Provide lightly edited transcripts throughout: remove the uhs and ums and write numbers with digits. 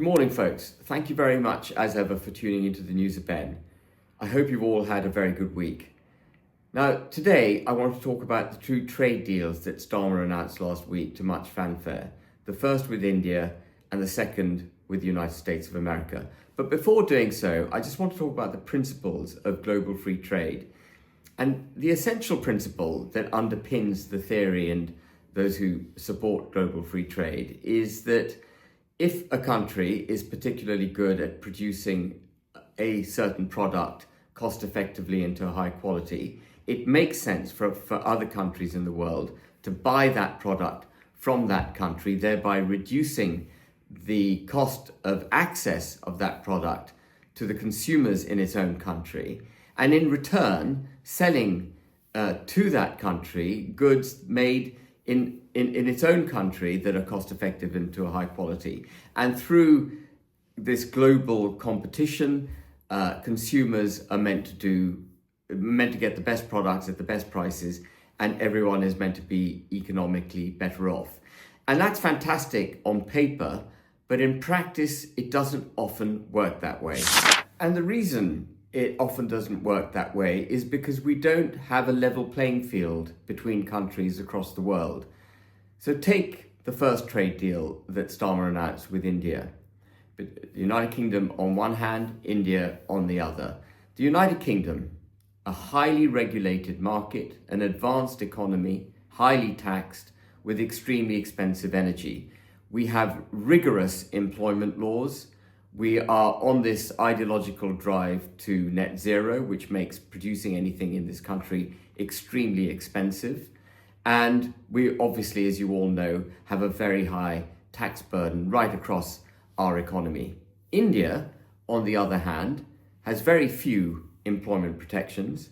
Good morning, folks. Thank you very much, as ever, for tuning into the news of Ben. I hope you've all had a very good week. Now, today, I want to talk about the two trade deals that Starmer announced last week to much fanfare. The first with India and the second with the United States of America. But before doing so, I just want to talk about the principles of global free trade. And the essential principle that underpins the theory and those who support global free trade is that if a country is particularly good at producing a certain product cost effectively and to a high quality, it makes sense for other countries in the world to buy that product from that country, thereby reducing the cost of access of that product to the consumers in its own country, and in return selling to that country goods made in its own country that are cost effective and to a high quality. And through this global competition, consumers are meant to get the best products at the best prices, and everyone is meant to be economically better off. And that's fantastic on paper, but in practice, it doesn't often work that way. And the reason it often doesn't work that way is because we don't have a level playing field between countries across the world. So take the first trade deal that Starmer announced with India. The United Kingdom on one hand, India on the other. The United Kingdom, a highly regulated market, an advanced economy, highly taxed, with extremely expensive energy. We have rigorous employment laws. We are on this ideological drive to net zero, which makes producing anything in this country extremely expensive. And we obviously, as you all know, have a very high tax burden right across our economy. India, on the other hand, has very few employment protections.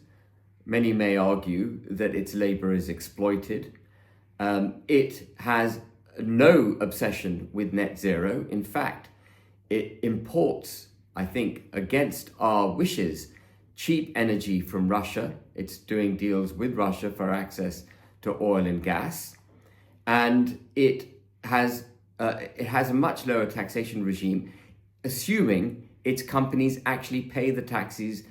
Many may argue that its labor is exploited. It has no obsession with net zero. In fact, it imports, I think, against our wishes, cheap energy from Russia. It's doing deals with Russia for access to oil and gas. And it has a much lower taxation regime, assuming its companies actually pay the taxes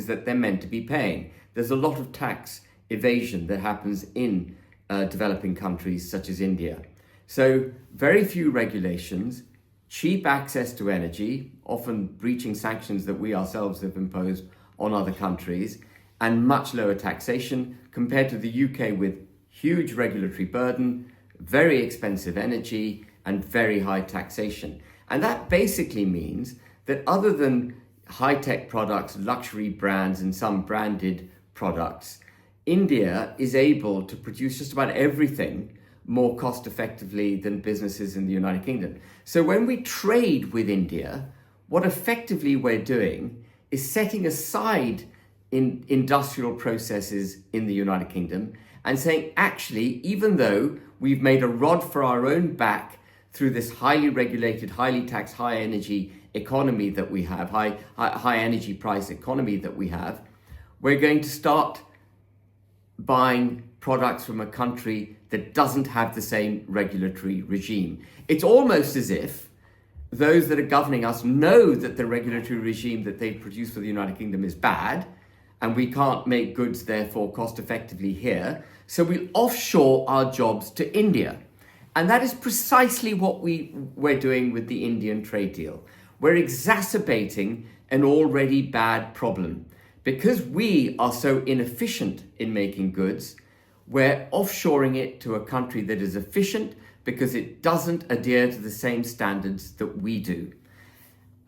that they're meant to be paying. There's a lot of tax evasion that happens in developing countries such as India. So very few regulations, cheap access to energy, often breaching sanctions that we ourselves have imposed on other countries, and much lower taxation compared to the UK with huge regulatory burden, very expensive energy, and very high taxation. And that basically means that other than high-tech products, luxury brands, and some branded products, India is able to produce just about everything more cost effectively than businesses in the United Kingdom. So when we trade with India, what effectively we're doing is setting aside industrial processes in the United Kingdom and saying, actually, even though we've made a rod for our own back through this highly regulated, highly taxed, high energy economy that we have, high energy price economy that we have, we're going to start buying products from a country that doesn't have the same regulatory regime. It's almost as if those that are governing us know that the regulatory regime that they produce for the United Kingdom is bad, and we can't make goods, therefore, cost effectively here. So we offshore our jobs to India. And that is precisely what we're doing with the Indian trade deal. We're exacerbating an already bad problem. Because we are so inefficient in making goods, we're offshoring it to a country that is efficient because it doesn't adhere to the same standards that we do.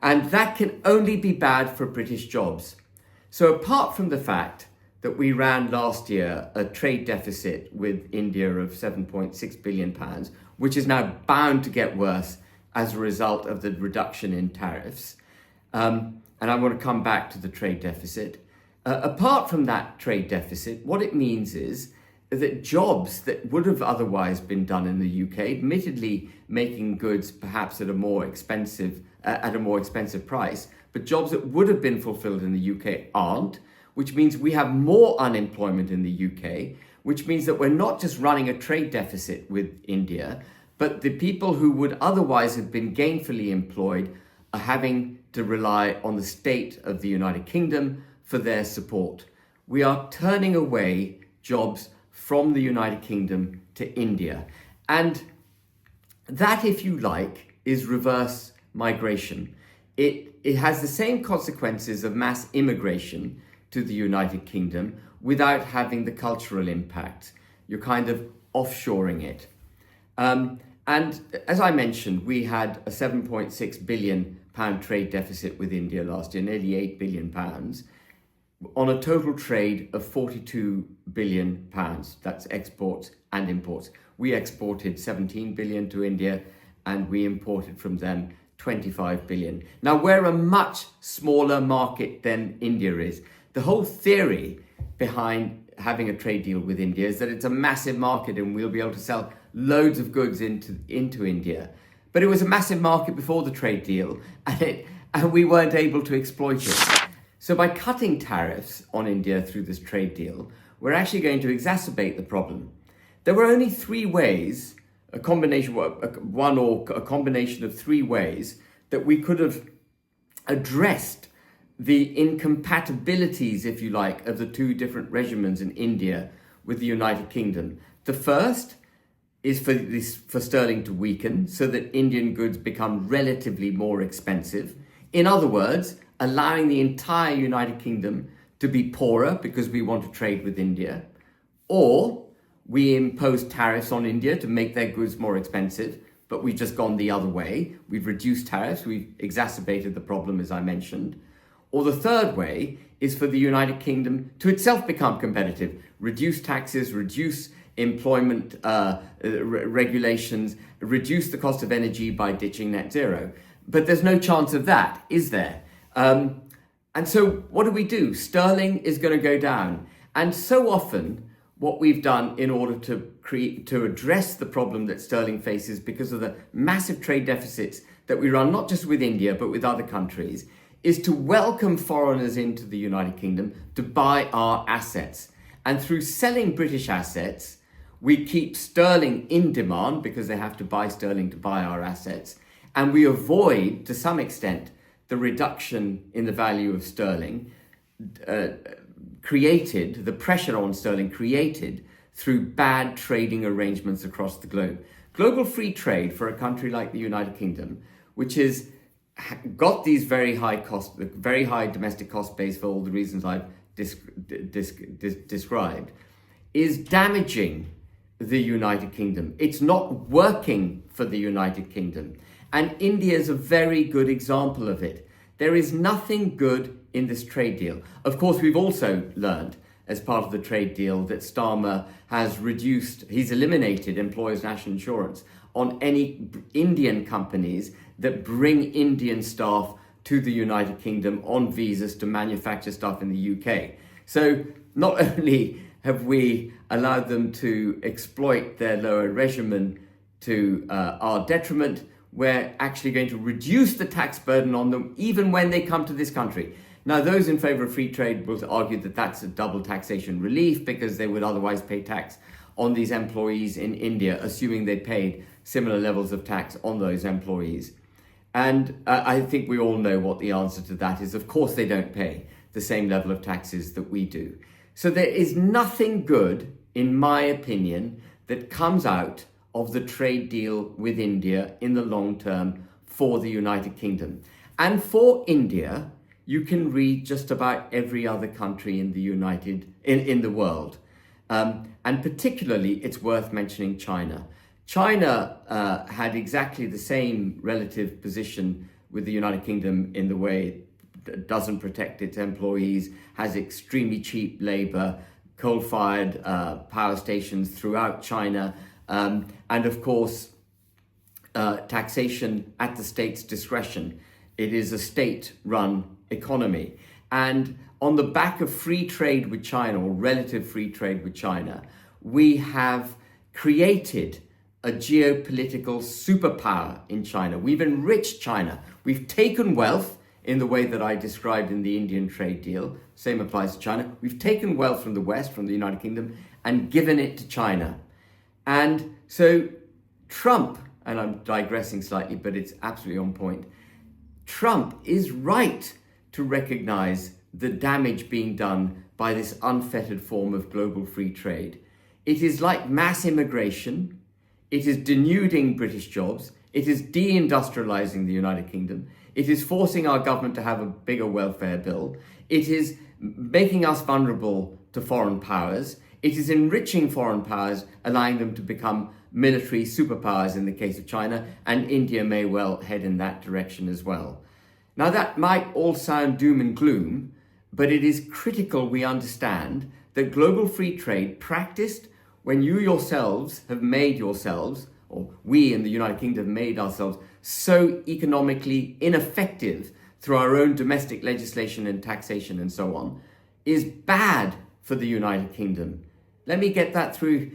And that can only be bad for British jobs. So apart from the fact that we ran last year a trade deficit with India of £7.6 billion, which is now bound to get worse as a result of the reduction in tariffs. And I want to come back to the trade deficit. Apart from that trade deficit, what it means is that jobs that would have otherwise been done in the UK, admittedly making goods perhaps at a more expensive price, but jobs that would have been fulfilled in the UK aren't, which means we have more unemployment in the UK, which means that we're not just running a trade deficit with India, but the people who would otherwise have been gainfully employed are having to rely on the state of the United Kingdom for their support. We are turning away jobs from the United Kingdom to India. And that, if you like, is reverse migration. It has the same consequences of mass immigration to the United Kingdom without having the cultural impact. You're kind of offshoring it. And as I mentioned, we had a £7.6 billion trade deficit with India last year, nearly £8 billion, on a total trade of £42 billion. That's exports and imports. We exported 17 billion to India and we imported from them 25 billion. Now, we're a much smaller market than India is. The whole theory behind having a trade deal with India is that it's a massive market and we'll be able to sell loads of goods into India. But it was a massive market before the trade deal and we weren't able to exploit it. So by cutting tariffs on India through this trade deal, we're actually going to exacerbate the problem. There were only three ways, a combination of three ways that we could have addressed the incompatibilities, if you like, of the two different regimens in India with the United Kingdom. The first is for sterling to weaken so that Indian goods become relatively more expensive. In other words, allowing the entire United Kingdom to be poorer because we want to trade with India, or we impose tariffs on India to make their goods more expensive, but we've just gone the other way. We've reduced tariffs, we've exacerbated the problem, as I mentioned. Or the third way is for the United Kingdom to itself become competitive, reduce taxes, reduce employment regulations, reduce the cost of energy by ditching net zero. But there's no chance of that, is there? And so what do? Sterling is going to go down. And so often what we've done in order to address the problem that sterling faces because of the massive trade deficits that we run, not just with India, but with other countries, is to welcome foreigners into the United Kingdom to buy our assets. And through selling British assets, we keep sterling in demand because they have to buy sterling to buy our assets. And we avoid, to some extent, the reduction in the value of sterling the pressure on sterling created through bad trading arrangements across the globe. Global free trade for a country like the United Kingdom, which has got these very high domestic cost base for all the reasons I've described, is damaging the United Kingdom. It's not working for the United Kingdom. And India is a very good example of it. There is nothing good in this trade deal. Of course, we've also learned as part of the trade deal that Starmer he's eliminated employers' national insurance on any Indian companies that bring Indian staff to the United Kingdom on visas to manufacture stuff in the UK. So not only have we allowed them to exploit their lower regimen to our detriment, we're actually going to reduce the tax burden on them even when they come to this country. Now, those in favour of free trade will argue that that's a double taxation relief because they would otherwise pay tax on these employees in India, assuming they paid similar levels of tax on those employees. And I think we all know what the answer to that is. Of course, they don't pay the same level of taxes that we do. So there is nothing good, in my opinion, that comes out of the trade deal with India in the long term for the United Kingdom. And for India, you can read just about every other country in the world. And particularly, it's worth mentioning China. China had exactly the same relative position with the United Kingdom in the way it doesn't protect its employees, has extremely cheap labor, coal-fired power stations throughout China, and of course, taxation at the state's discretion. It is a state-run economy. And on the back of free trade with China, or relative free trade with China, we have created a geopolitical superpower in China. We've enriched China. We've taken wealth in the way that I described in the Indian trade deal. Same applies to China. We've taken wealth from the West, from the United Kingdom, and given it to China. And so Trump and I'm digressing slightly, but it's absolutely on point. Trump is right to recognize the damage being done by this unfettered form of global free trade. It is like mass immigration. It is denuding British jobs. It is deindustrializing the United Kingdom. It is forcing our government to have a bigger welfare bill. It is making us vulnerable to foreign powers. It is enriching foreign powers, allowing them to become military superpowers in the case of China, and India may well head in that direction as well. Now, that might all sound doom and gloom, but it is critical we understand that global free trade practiced when you yourselves have made yourselves, or we in the United Kingdom made ourselves, so economically ineffective through our own domestic legislation and taxation and so on, is bad for the United Kingdom. Let me get that through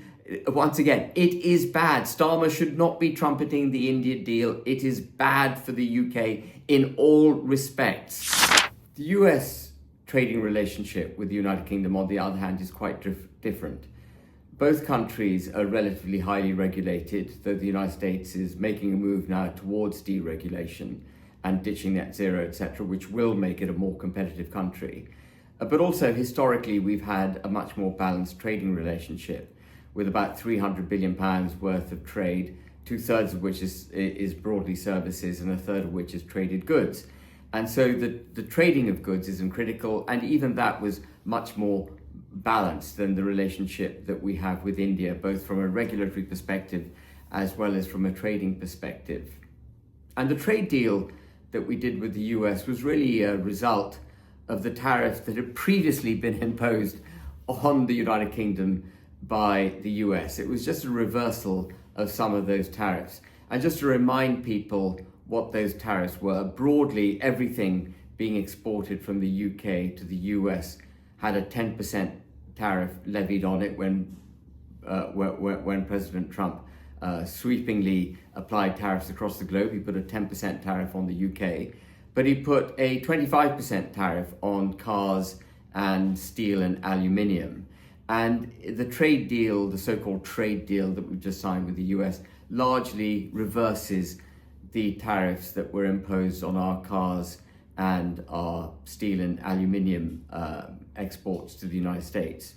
once again. It is bad. Starmer should not be trumpeting the India deal. It is bad for the UK in all respects. The US trading relationship with the United Kingdom, on the other hand, is quite different. Both countries are relatively highly regulated, though the United States is making a move now towards deregulation and ditching net zero, etc., which will make it a more competitive country. But also, historically, we've had a much more balanced trading relationship with about £300 billion worth of trade, 2/3 of which is broadly services and 1/3 of which is traded goods. And so the trading of goods isn't critical, and even that was much more balanced than the relationship that we have with India, both from a regulatory perspective as well as from a trading perspective. And the trade deal that we did with the US was really a result of the tariffs that had previously been imposed on the United Kingdom by the US. It was just a reversal of some of those tariffs. And just to remind people what those tariffs were, broadly, everything being exported from the UK to the US had a 10% tariff levied on it when President Trump sweepingly applied tariffs across the globe. He put a 10% tariff on the UK, but he put a 25% tariff on cars and steel and aluminium. And the trade deal, the so-called trade deal that we've just signed with the US, largely reverses the tariffs that were imposed on our cars and our steel and aluminium exports to the United States.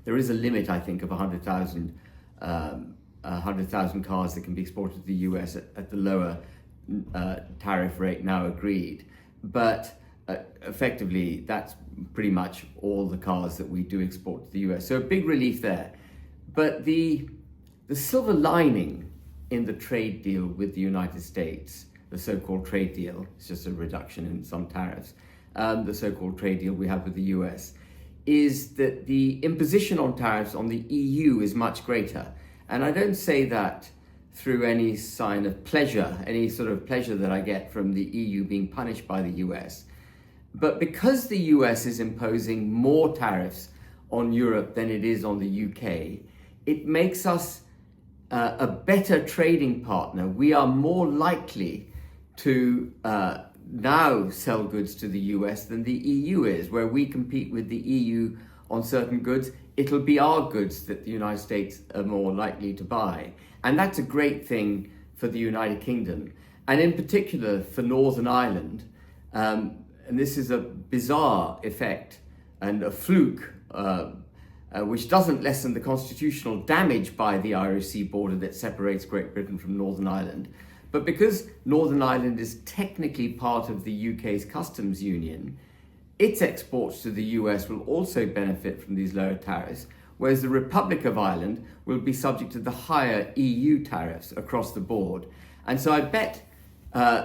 There is a limit, I think, of 100,000 cars that can be exported to the US at the lower tariff rate now agreed. But effectively, that's pretty much all the cars that we do export to the US. So a big relief there. But the silver lining in the trade deal with the United States, the so-called trade deal, it's just a reduction in some tariffs, the so-called trade deal we have with the US, is that the imposition on tariffs on the EU is much greater. And I don't say that through any sign of pleasure, any sort of pleasure that I get from the EU being punished by the US. But because the US is imposing more tariffs on Europe than it is on the UK, it makes us a better trading partner. We are more likely to now sell goods to the US than the EU is. Where we compete with the EU on certain goods, it'll be our goods that the United States are more likely to buy. And that's a great thing for the United Kingdom, and in particular for Northern Ireland. And this is a bizarre effect and a fluke, which doesn't lessen the constitutional damage by the Irish Sea border that separates Great Britain from Northern Ireland. But because Northern Ireland is technically part of the UK's customs union, its exports to the US will also benefit from these lower tariffs, whereas the Republic of Ireland will be subject to the higher EU tariffs across the board. And so I bet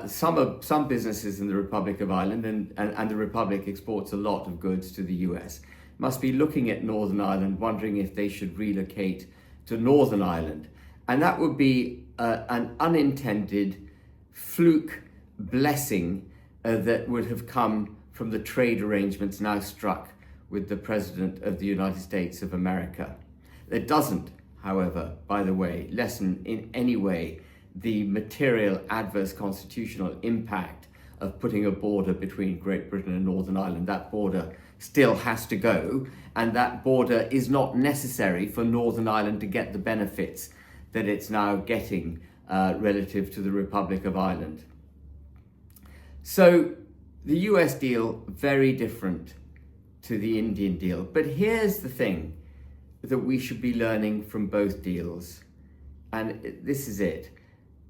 some businesses in the Republic of Ireland, and the Republic exports a lot of goods to the US, must be looking at Northern Ireland, wondering if they should relocate to Northern Ireland. And that would be an unintended fluke blessing that would have come from the trade arrangements now struck with the President of the United States of America. It doesn't, however, by the way, lessen in any way the material adverse constitutional impact of putting a border between Great Britain and Northern Ireland. That border still has to go, and that border is not necessary for Northern Ireland to get the benefits that it's now getting relative to the Republic of Ireland. So the US deal, very different to the Indian deal. But here's the thing that we should be learning from both deals. And this is it.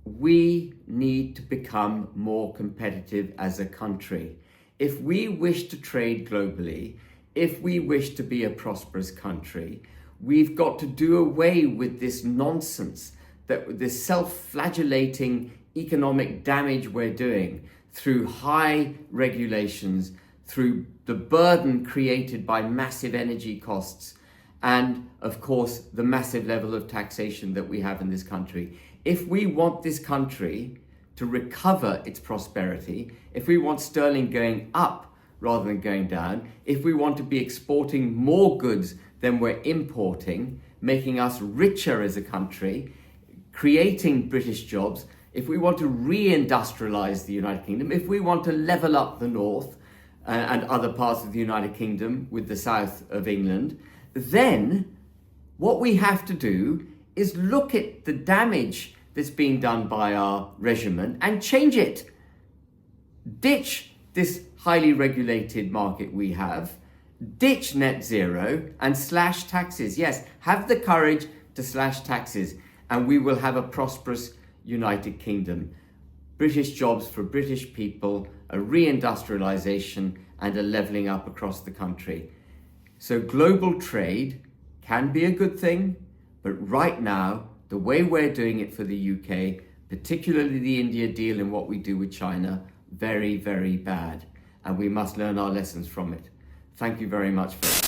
We need to become more competitive as a country. If we wish to trade globally, if we wish to be a prosperous country, we've got to do away with this nonsense, that this self-flagellating economic damage we're doing through high regulations, through the burden created by massive energy costs, and of course the massive level of taxation that we have in this country. If we want this country to recover its prosperity, if we want sterling going up rather than going down, if we want to be exporting more goods than we're importing, making us richer as a country, creating British jobs, if we want to re-industrialise the United Kingdom, if we want to level up the north and other parts of the United Kingdom with the south of England, then what we have to do is look at the damage that's being done by our regime and change it. Ditch this highly regulated market we have, ditch net zero and slash taxes. Yes, have the courage to slash taxes and we will have a prosperous United Kingdom. British jobs for British people, a re-industrialisation and a levelling up across the country. So global trade can be a good thing, but right now, the way we're doing it for the UK, particularly the India deal and what we do with China, very, very bad. And we must learn our lessons from it. Thank you very much for